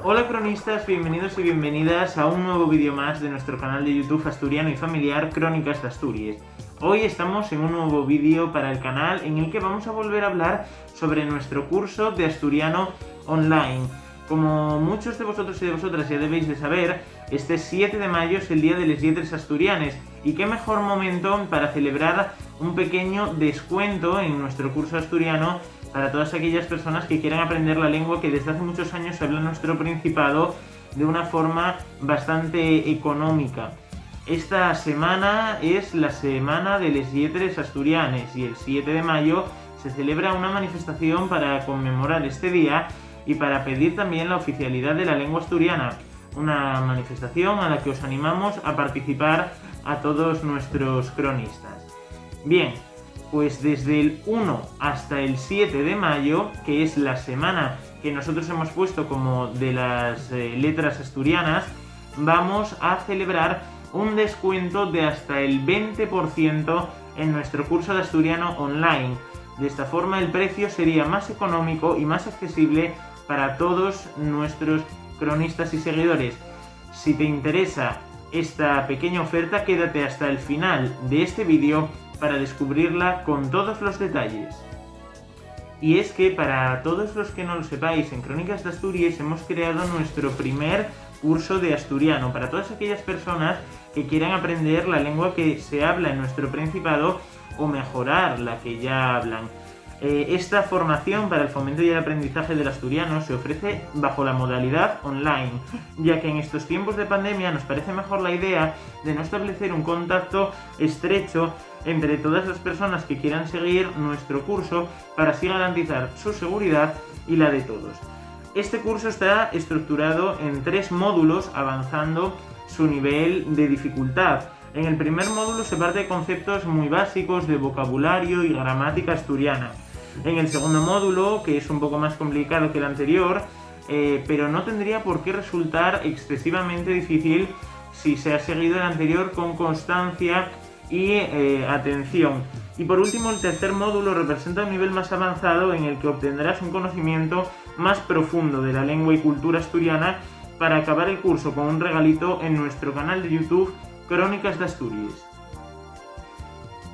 Hola cronistas, bienvenidos y bienvenidas a un nuevo vídeo más de nuestro canal de YouTube asturiano y familiar Crónicas de Asturias. Hoy estamos en un nuevo vídeo para el canal en el que vamos a volver a hablar sobre nuestro curso de asturiano online. Como muchos de vosotros y de vosotras ya debéis de saber, este 7 de mayo es el Día de les Lletres Asturianes y qué mejor momento para celebrar un pequeño descuento en nuestro curso asturiano para todas aquellas personas que quieran aprender la lengua que desde hace muchos años se habla en nuestro Principado de una forma bastante económica. Esta semana es la Semana de les Lletres Asturianes y el 7 de mayo se celebra una manifestación para conmemorar este día y para pedir también la oficialidad de la lengua asturiana. Una manifestación a la que os animamos a participar a todos nuestros cronistas. Bien, pues desde el 1 hasta el 7 de mayo, que es la semana que nosotros hemos puesto como de las letras asturianas, vamos a celebrar un descuento de hasta el 20% en nuestro curso de asturiano online. De esta forma el precio sería más económico y más accesible para todos nuestros cronistas y seguidores. Si te interesa esta pequeña oferta, quédate hasta el final de este vídeo para descubrirla con todos los detalles. Y es que para todos los que no lo sepáis, en Crónicas de Asturias hemos creado nuestro primer curso de asturiano para todas aquellas personas que quieran aprender la lengua que se habla en nuestro Principado o mejorar la que ya hablan. Esta formación para el fomento y el aprendizaje del asturiano se ofrece bajo la modalidad online, ya que en estos tiempos de pandemia nos parece mejor la idea de no establecer un contacto estrecho entre todas las personas que quieran seguir nuestro curso para así garantizar su seguridad y la de todos. Este curso está estructurado en 3 módulos, avanzando su nivel de dificultad. En el primer módulo se parte de conceptos muy básicos de vocabulario y gramática asturiana. En el segundo módulo, que es un poco más complicado que el anterior, pero no tendría por qué resultar excesivamente difícil si se ha seguido el anterior con constancia y atención. Y por último, el tercer módulo representa un nivel más avanzado en el que obtendrás un conocimiento más profundo de la lengua y cultura asturiana para acabar el curso con un regalito en nuestro canal de YouTube Crónicas de Asturias.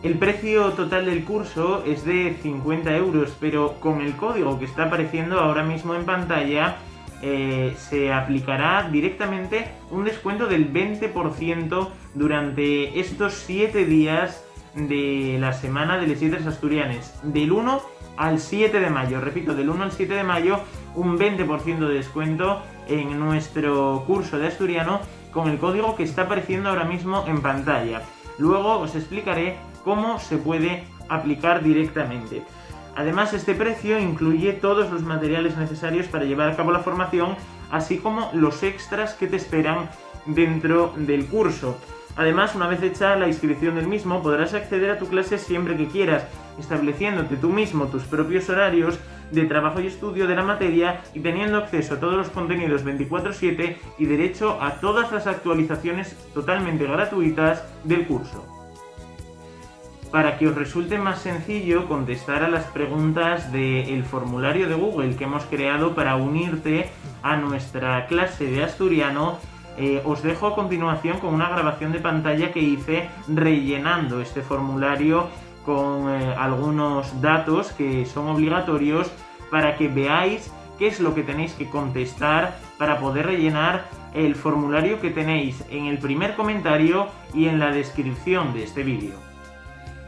El precio total del curso es de 50 euros, pero con el código que está apareciendo ahora mismo en pantalla se aplicará directamente un descuento del 20% durante estos 7 días de la Semana de les Lletres Asturianes, del 1 al 7 de mayo. Repito, del 1 al 7 de mayo, un 20% de descuento en nuestro curso de asturiano con el código que está apareciendo ahora mismo en pantalla. Luego os explicaré cómo se puede aplicar directamente. Además, este precio incluye todos los materiales necesarios para llevar a cabo la formación, así como los extras que te esperan dentro del curso. Además, una vez hecha la inscripción del mismo, podrás acceder a tu clase siempre que quieras, estableciéndote tú mismo tus propios horarios de trabajo y estudio de la materia y teniendo acceso a todos los contenidos 24/7 y derecho a todas las actualizaciones totalmente gratuitas del curso. Para que os resulte más sencillo contestar a las preguntas del formulario de Google que hemos creado para unirte a nuestra clase de asturiano, os dejo a continuación con una grabación de pantalla que hice rellenando este formulario con algunos datos que son obligatorios para que veáis qué es lo que tenéis que contestar para poder rellenar el formulario que tenéis en el primer comentario y en la descripción de este vídeo.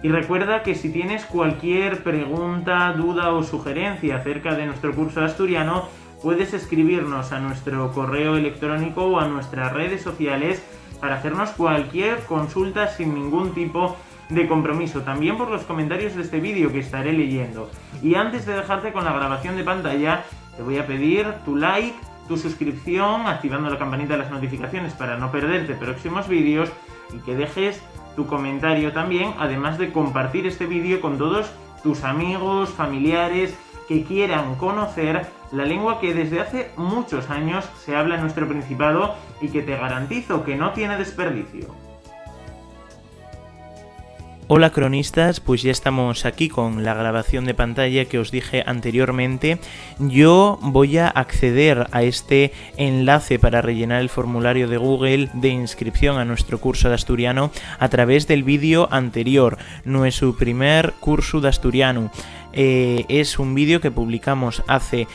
Y recuerda que si tienes cualquier pregunta, duda o sugerencia acerca de nuestro curso de asturiano, puedes escribirnos a nuestro correo electrónico o a nuestras redes sociales para hacernos cualquier consulta sin ningún tipo de compromiso, también por los comentarios de este vídeo que estaré leyendo. Y antes de dejarte con la grabación de pantalla, te voy a pedir tu like, tu suscripción, activando la campanita de las notificaciones para no perderte próximos vídeos y que dejes tu comentario también, además de compartir este vídeo con todos tus amigos, familiares que quieran conocer la lengua que desde hace muchos años se habla en nuestro Principado y que te garantizo que no tiene desperdicio. Hola cronistas, pues ya estamos aquí con la grabación de pantalla que os dije anteriormente. Yo voy a acceder a este enlace para rellenar el formulario de Google de inscripción a nuestro curso de asturiano a través del vídeo anterior, nuestro primer curso de asturiano. Es un vídeo que publicamos hace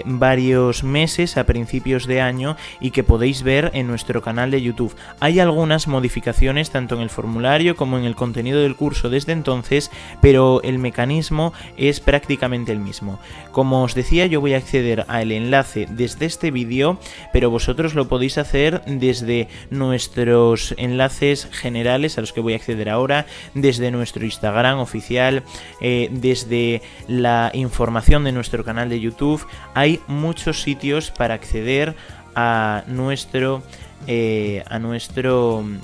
varios meses, a principios de año, y que podéis ver en nuestro canal de YouTube. Hay algunas modificaciones tanto en el formulario como en el contenido del curso desde entonces, pero el mecanismo es prácticamente el mismo. Como os decía, yo voy a acceder al enlace desde este vídeo, pero vosotros lo podéis hacer desde nuestros enlaces generales a los que voy a acceder ahora, desde nuestro Instagram oficial, desde la información de nuestro canal de YouTube. Hay muchos sitios para acceder a nuestro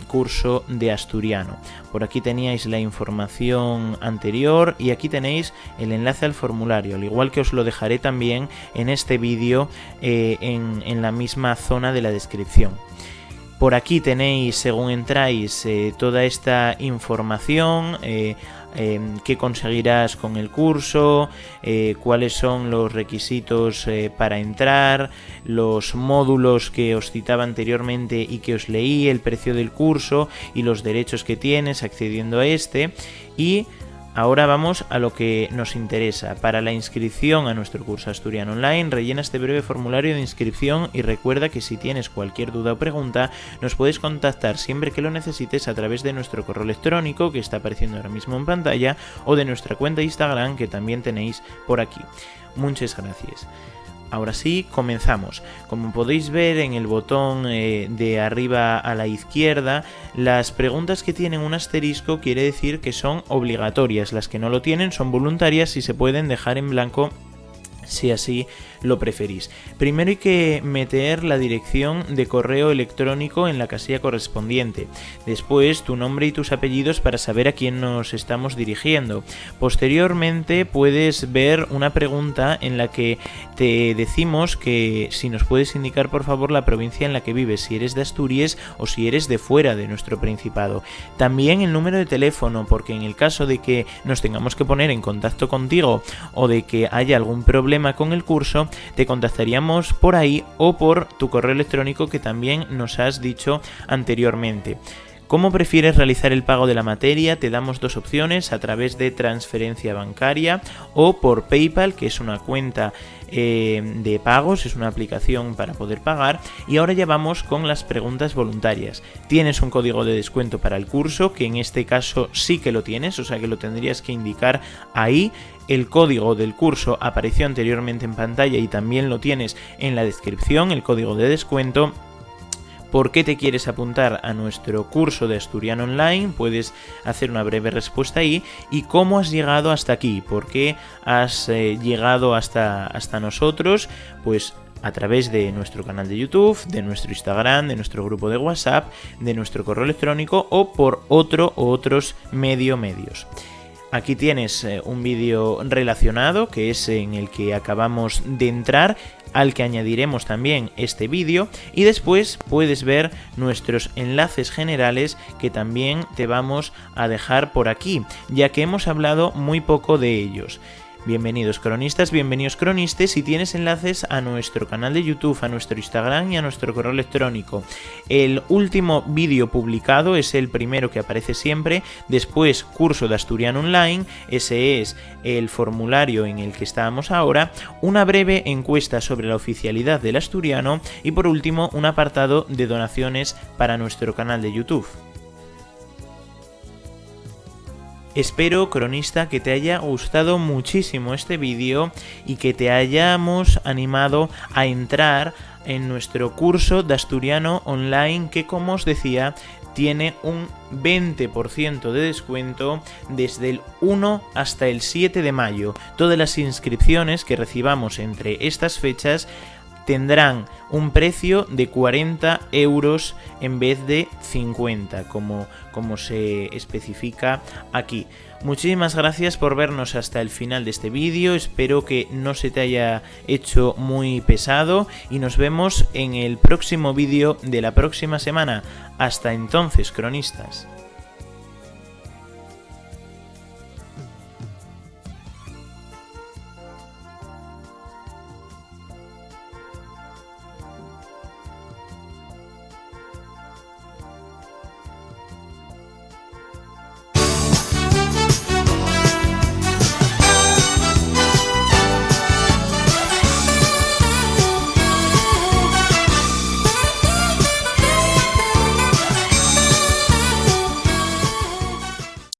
curso de asturiano. Por aquí teníais la información anterior y aquí tenéis el enlace al formulario, al igual que os lo dejaré también en este vídeo en la misma zona de la descripción. Por aquí tenéis, según entráis, toda esta información, qué conseguirás con el curso, cuáles son los requisitos para entrar, los módulos que os citaba anteriormente y que os leí, el precio del curso y los derechos que tienes accediendo a este. Y ahora vamos a lo que nos interesa. Para la inscripción a nuestro curso asturiano online, rellena este breve formulario de inscripción y recuerda que si tienes cualquier duda o pregunta, nos puedes contactar siempre que lo necesites a través de nuestro correo electrónico que está apareciendo ahora mismo en pantalla o de nuestra cuenta de Instagram que también tenéis por aquí. Muchas gracias. Ahora sí, comenzamos. Como podéis ver en el botón de arriba a la izquierda, las preguntas que tienen un asterisco quiere decir que son obligatorias. Las que no lo tienen son voluntarias y se pueden dejar en blanco si así lo preferís. Primero hay que meter la dirección de correo electrónico en la casilla correspondiente. Después tu nombre y tus apellidos para saber a quién nos estamos dirigiendo. Posteriormente puedes ver una pregunta en la que te decimos que si nos puedes indicar por favor la provincia en la que vives, si eres de Asturias o si eres de fuera de nuestro Principado. También el número de teléfono, porque en el caso de que nos tengamos que poner en contacto contigo o de que haya algún problema con el curso, te contactaríamos por ahí o por tu correo electrónico que también nos has dicho anteriormente. ¿Cómo prefieres realizar el pago de la materia? Te damos dos opciones: a través de transferencia bancaria o por PayPal, que es una cuenta de pagos, es una aplicación para poder pagar. Y ahora ya vamos con las preguntas voluntarias. Tienes un código de descuento para el curso, que en este caso sí que lo tienes, o sea que lo tendrías que indicar ahí. El código del curso apareció anteriormente en pantalla y también lo tienes en la descripción, el código de descuento. ¿Por qué te quieres apuntar a nuestro curso de asturiano online? Puedes hacer una breve respuesta ahí. ¿Y cómo has llegado hasta aquí? ¿Por qué has llegado hasta nosotros? Pues a través de nuestro canal de YouTube, de nuestro Instagram, de nuestro grupo de WhatsApp, de nuestro correo electrónico o por otro o otros medios. Aquí tienes un vídeo relacionado que es en el que acabamos de entrar, al que añadiremos también este vídeo, y después puedes ver nuestros enlaces generales que también te vamos a dejar por aquí, ya que hemos hablado muy poco de ellos. Bienvenidos cronistas, bienvenidos cronistas, y tienes enlaces a nuestro canal de YouTube, a nuestro Instagram y a nuestro correo electrónico. El último vídeo publicado es el primero que aparece siempre, después curso de asturiano online, ese es el formulario en el que estábamos ahora, una breve encuesta sobre la oficialidad del asturiano y por último un apartado de donaciones para nuestro canal de YouTube. Espero, cronista, que te haya gustado muchísimo este vídeo y que te hayamos animado a entrar en nuestro curso de asturiano online que, como os decía, tiene un 20% de descuento desde el 1 hasta el 7 de mayo. Todas las inscripciones que recibamos entre estas fechas tendrán un precio de 40 euros en vez de 50, como se especifica aquí. Muchísimas gracias por vernos hasta el final de este vídeo, espero que no se te haya hecho muy pesado y nos vemos en el próximo vídeo de la próxima semana. Hasta entonces, cronistas.